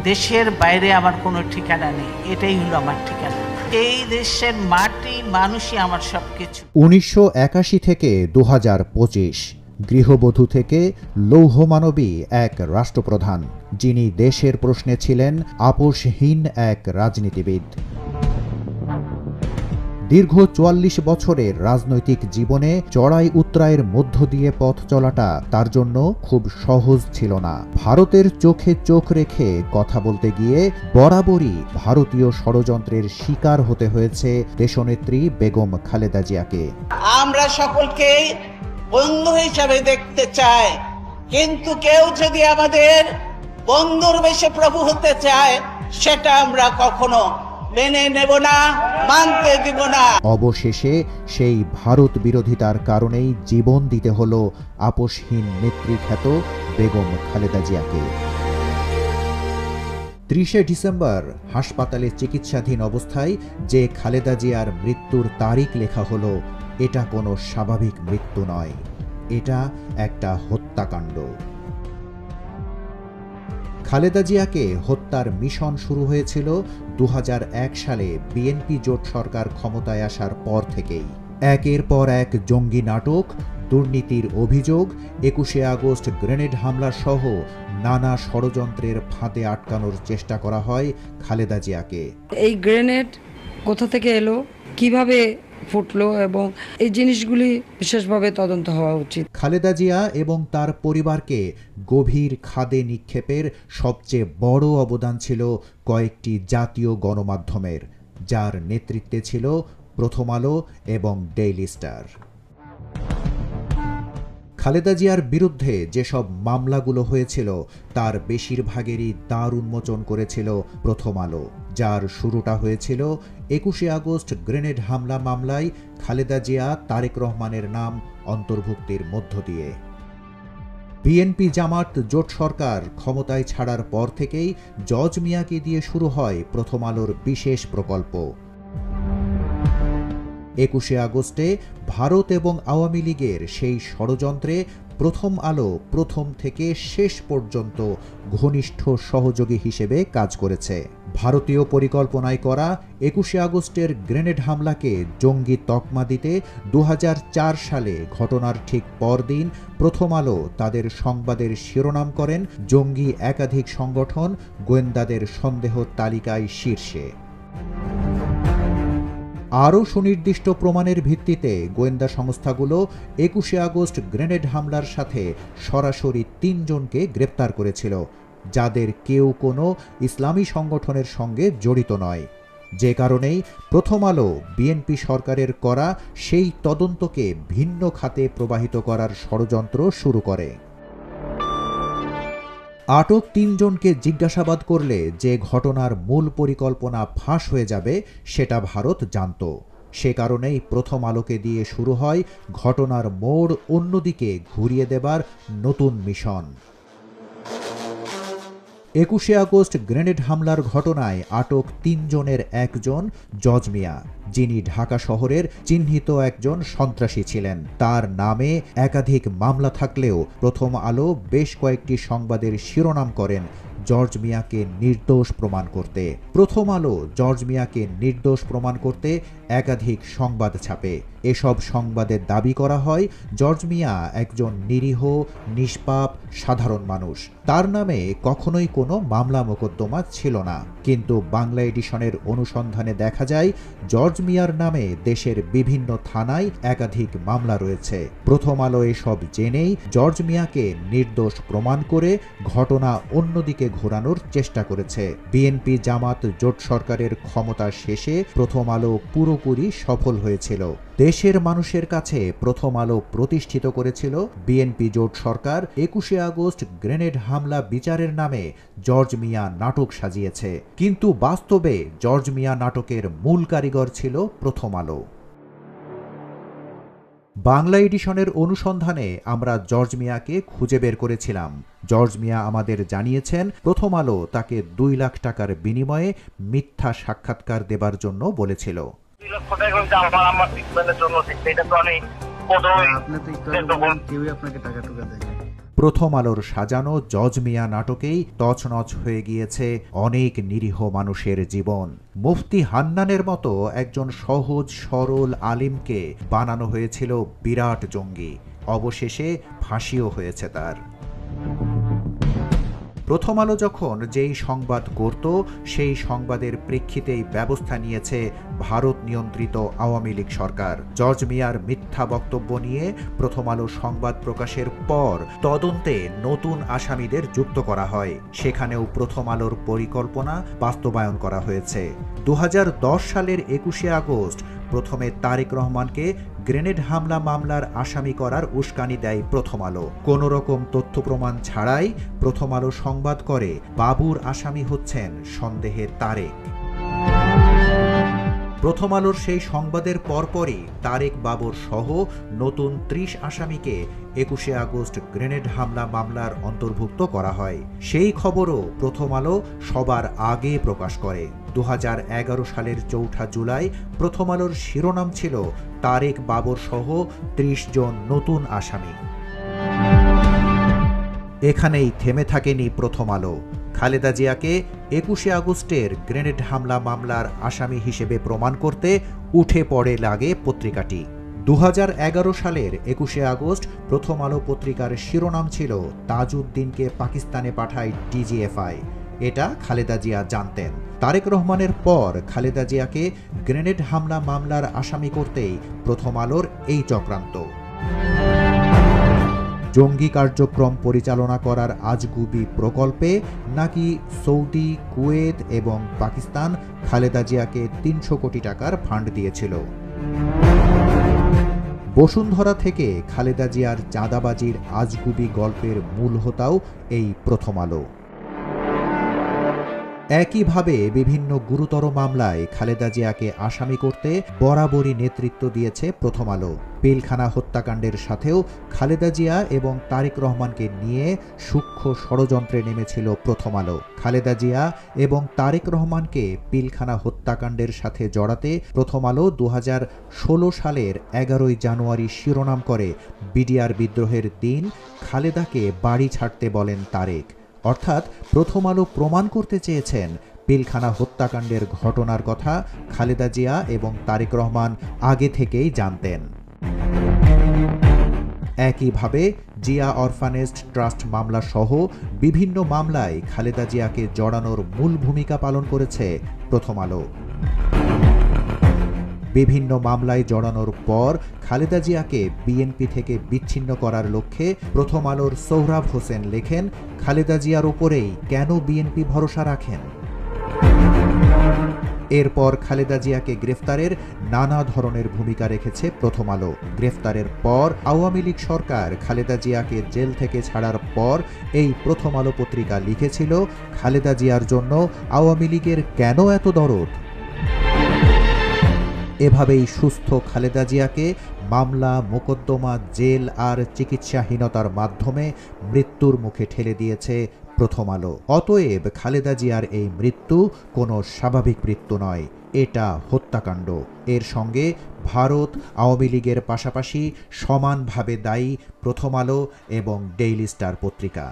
দেশের বাইরে আমার কোনো ঠিকানা নেই, এটাই হলো আমার ঠিকানা। এই দেশের মাটি মানুষই আমার সবকিছু। 1981 থেকে 2025, গৃহবধূ থেকে লৌহমানবী এক রাষ্ট্রপ্রধান, যিনি দেশের প্রশ্নে ছিলেন আপোষহীন এক রাজনীতিবিদ। দীর্ঘ 44 বছরের রাজনৈতিক জীবনে চড়াই উতরাইয়ের মধ্য দিয়ে পথ চলাটা তার জন্য খুব সহজ ছিল না। ভারতের চোখে চোখ রেখে কথা বলতে গিয়ে বরাবরই ভারতীয় ষড়যন্ত্রের শিকার হতে হয়েছে দেশনেত্রী বেগম খালেদা জিয়াকে। আমরা সকলকে বন্ধু হিসাবে দেখতে চাই, কিন্তু কেউ যদি আমাদের বন্ধুর বেশে প্রভু হতে চায়, সেটা আমরা কখনো মেনে নেব না, মানতে দিব না। অবশেষে সেই ভারত বিরোধিতার কারণেই জীবন দিতে হলো আপোষহীন নেত্রীখ্যাত বেগম খালেদা জিয়াকে। 30 ডিসেম্বর হাসপাতালে চিকিৎসাধীন অবস্থায় যে খালেদা জিয়ার মৃত্যুর তারিখ লেখা হলো, এটা কোনো স্বাভাবিক মৃত্যু নয়, এটা একটা হত্যাকাণ্ড। খালেদা জিয়াকে হত্যার মিশন শুরু হয়েছিল 2001 সালে বিএনপি জোট সরকার ক্ষমতায় আসার পর থেকেই। একের পর এক জঙ্গি নাটক, দুর্নীতির অভিযোগ, 21শে আগস্ট গ্রেনেড হামলা সহ নানা ষড়যন্ত্রের ফাঁদে আটকানোর চেষ্টা করা হয় খালেদা জিয়াকে। এই গ্রেনেড কোথা থেকে এলো, কিভাবে ফুটলো, এবং এই জিনিসগুলি বিশেষভাবে তদন্ত হওয়া উচিত। খালেদা জিয়া এবং তার পরিবারকে গভীর খাদে নিক্ষেপের সবচেয়ে বড় অবদান ছিল কয়েকটি জাতীয় গণমাধ্যমের, যার নেতৃত্বে ছিল প্রথম আলো এবং ডেইলি স্টার। খালেদা জিয়ার বিরুদ্ধে যেসব মামলাগুলো হয়েছিল তার বেশিরভাগেরই দ্বার উন্মোচন করেছিল প্রথম আলো, যার শুরুটা হয়েছিল 21শে আগস্ট গ্রেনেড হামলা মামলায় খালেদা জিয়া, তারেক রহমানের নাম অন্তর্ভুক্তির মধ্য দিয়ে। বিএনপি জামাত জোট সরকার ক্ষমতায় ছাড়ার পর থেকেই জজ মিয়াকে দিয়ে শুরু হয় প্রথম আলোর বিশেষ প্রকল্প। 21শে আগস্টে ভারত এবং আওয়ামী লীগের সেই ষড়যন্ত্রে প্রথম আলো প্রথম থেকে শেষ পর্যন্ত ঘনিষ্ঠ সহযোগী হিসেবে কাজ করেছে। ভারতীয় পরিকল্পনায় করা 21শে আগস্টের গ্রেনেড হামলাকে জঙ্গি তকমা দিতে 2004 সালে ঘটনার ঠিক পরদিন প্রথম আলো তাদের সংবাদের শিরোনাম করেন জঙ্গি একাধিক সংগঠন গোয়েন্দাদের সন্দেহ তালিকায় শীর্ষে। আরও সুনির্দিষ্ট প্রমাণের ভিত্তিতে গোয়েন্দা সংস্থাগুলো 21শে আগস্ট গ্রেনেড হামলার সাথে সরাসরি 3 জনকে গ্রেপ্তার করেছিল, যাদের কেউ কোনো ইসলামী সংগঠনের সঙ্গে জড়িত নয়। যে কারণেই প্রথম আলো বিএনপি সরকারের করা সেই তদন্তকে ভিন্ন খাতে প্রবাহিত করার ষড়যন্ত্র শুরু করে। আটক 3 জনকে জিজ্ঞাসাবাদ করলে যে ঘটনার মূল পরিকল্পনা ফাঁস হয়ে যাবে সেটা ভারত জানত। সে কারণেই প্রথম আলোকে দিয়ে শুরু হয় ঘটনার মোড় অন্যদিকে ঘুরিয়ে দেবার নতুন মিশন। 21শে আগস্ট গ্রেনেড হামলার ঘটনায় আটক 3 জনের একজন জজ মিয়া, যিনি ঢাকা শহরের চিহ্নিত একজন সন্ত্রাসী ছিলেন। তার নামে একাধিক মামলা থাকলেও প্রথম আলো বেশ কয়েকটি সংবাদের শিরোনাম করেন জর্জ মিয়াকে নির্দোষ প্রমাণ করতে। প্রথম আলো জর্জ মিয়াকে নির্দোষ প্রমাণ করতে একাধিক সংবাদ ছাপে। এসব সংবাদের দাবি করা হয় জর্জ মিয়া একজন নিরীহ, নিষ্পাপ সাধারণ মানুষ, তার নামে কখনোই কোনো মামলা মোকদ্দমা ছিল না। কিন্তু বাংলা এডিশনের অনুসন্ধানে দেখা যায় জর্জ মিয়ার নামে দেশের বিভিন্ন থানায় একাধিক মামলা রয়েছে। প্রথম আলো এসব জেনেই জর্জ মিয়াকে নির্দোষ প্রমাণ করে ঘটনা অন্যদিকে ঘোরানোর চেষ্টা করেছে। বিএনপি জামাত জোট সরকারের ক্ষমতা শেষে প্রথম আলো পুরোপুরি সফল হয়েছিল। দেশের মানুষের কাছে প্রথম আলো প্রতিষ্ঠিত করেছিল বিএনপি জোট সরকার 21শে আগস্ট গ্রেনেড হামলা বিচারের নামে জর্জ মিয়া নাটক সাজিয়েছে, কিন্তু বাস্তবে জর্জ মিয়া নাটকের মূল কারিগর ছিল প্রথম আলো। বাংলা এডিশনের অনুসন্ধানে আমরা জর্জ মিয়াকে খুঁজে বের করেছিলাম। জর্জ মিয়া আমাদের জানিয়েছেন প্রথম আলো তাকে 2 লাখ টাকার বিনিময়ে মিথ্যা সাক্ষাৎকার দেবার জন্য বলেছিল। প্রথম আলোর সাজানো জজ মিয়া নাটকেই তছনছ হয়ে গিয়েছে অনেক নিরীহ মানুষের জীবন। মুফতি হান্নানের মতো একজন সহজ সরল আলিমকে বানানো হয়েছিল বিরাট জঙ্গি, অবশেষে ফাঁসিও হয়েছে তার। প্রথম আলো যখন যেই সংবাদ করত সেই সংবাদের প্রেক্ষিতেই ব্যবস্থা নিয়েছে ভারত নিয়ন্ত্রিত আওয়ামী লীগ সরকার। জজ মিয়ার মিথ্যা বক্তব্য নিয়ে প্রথম আলো সংবাদ প্রকাশের পর তদন্তে নতুন আসামিদের যুক্ত করা হয়, সেখানেও প্রথম আলোর পরিকল্পনা বাস্তবায়ন করা হয়েছে। 2010 সালের 21শে আগস্ট প্রথমে তারেক রহমানকে গ্রেনেড হামলা মামলার আসামি করার উস্কানি দেয় প্রথম আলো। কোন রকম তথ্য প্রমাণ ছাড়াই প্রথম আলো সংবাদ করে বাবুর আসামি হচ্ছেন সন্দেহে তারেক। প্রথম আলোর সেই সংবাদের পরপরই তারেক বাবর সহ নতুন 30 আসামিকে 21শে আগস্ট গ্রেনেড হামলা মামলার অন্তর্ভুক্ত করা হয়। সেই খবরও প্রথম আলো সবার আগে প্রকাশ করে। 2011 সালের 4 জুলাই প্রথম আলোর শিরোনাম ছিল তারেক বাবর সহ 30 জন নতুন আসামি। এখানেই থেমে থাকেনি প্রথম আলো। খালেদা জিয়াকে 21শে আগস্টের গ্রেনেড হামলা মামলার আসামি হিসেবে প্রমাণ করতে উঠে পড়ে লাগে পত্রিকাটি। 2011 সালের 21শে আগস্ট প্রথম আলো পত্রিকার শিরোনাম ছিল তাজউদ্দিনকে পাকিস্তানে পাঠায় ডিজিএফআই। এটা খালেদা জিয়া জানতেন। তারেক রহমানের পর খালেদা জিয়াকে গ্রেনেড হামলা মামলার আসামি করতেই প্রথম আলোর এই চক্রান্ত। জঙ্গি কার্যক্রম পরিচালনা করার আজগুবি প্রকল্পে নাকি সৌদি, কুয়েত এবং পাকিস্তান খালেদা জিয়াকে 300 কোটি টাকার ফান্ড দিয়েছিল। বসুন্ধরা থেকে খালেদা জিয়ার চাঁদাবাজির আজগুবি গল্পের মূল হোতাও এই প্রথম আলো। একইভাবে বিভিন্ন গুরুতর মামলায় খালেদা জিয়াকে আসামি করতে বরাবরই নেতৃত্ব দিয়েছে প্রথম আলো। পিলখানা হত্যাকাণ্ডের সাথেও খালেদা জিয়া এবং তারেক রহমানকে নিয়ে সূক্ষ্ম ষড়যন্ত্রে নেমেছিল প্রথম আলো। খালেদা জিয়া এবং তারেক রহমানকে পিলখানা হত্যাকাণ্ডের সাথে জড়াতে প্রথম আলো 2016 সালের 11 জানুয়ারি শিরোনাম করে বিডিআর বিদ্রোহের দিন খালেদাকে বাড়ি ছাড়তে বলেন তারেক। অর্থাৎ প্রথম আলো প্রমাণ করতে চেয়েছেন পিলখানা হত্যাকাণ্ডের ঘটনার কথা খালেদা জিয়া এবং তারেক রহমান আগে থেকেই জানতেন। একইভাবে জিয়া অরফানেজ ট্রাস্ট মামলা সহ বিভিন্ন মামলায় খালেদা জিয়াকে জড়ানোর মূল ভূমিকা পালন করেছে প্রথম আলো। বিভিন্ন মামলায় জড়ানোর পর খালেদা জিয়াকে বিএনপি থেকে বিচ্ছিন্ন করার লক্ষ্যে প্রথম আলোর সোহরাব হোসেন লেখেন, খালেদা জিয়ার ওপরেই কেন বিএনপি ভরসা রাখেন। এরপর খালেদা জিয়াকে গ্রেফতারের নানা ধরনের ভূমিকা রেখেছে প্রথম আলো। গ্রেফতারের পর আওয়ামী লীগ সরকার খালেদা জিয়াকে জেল থেকে ছাড়ার পর এই প্রথম আলো পত্রিকা লিখেছিল, খালেদা জিয়ার জন্য আওয়ামী লীগের কেন এত দরদ। এভাবেই সুস্থ খালেদা জিয়াকে মামলা, মোকদ্দমা, জেল আর চিকিৎসাহীনতার মাধ্যমে মৃত্যুর মুখে ঠেলে দিয়েছে প্রথম আলো। অতএব খালেদা জিয়ার এই মৃত্যু কোনো স্বাভাবিক মৃত্যু নয়, এটা হত্যাকাণ্ড। এর সঙ্গে ভারত, আওয়ামী লীগের পাশাপাশি সমানভাবে দায়ী প্রথম আলো এবং ডেইলি স্টার পত্রিকা।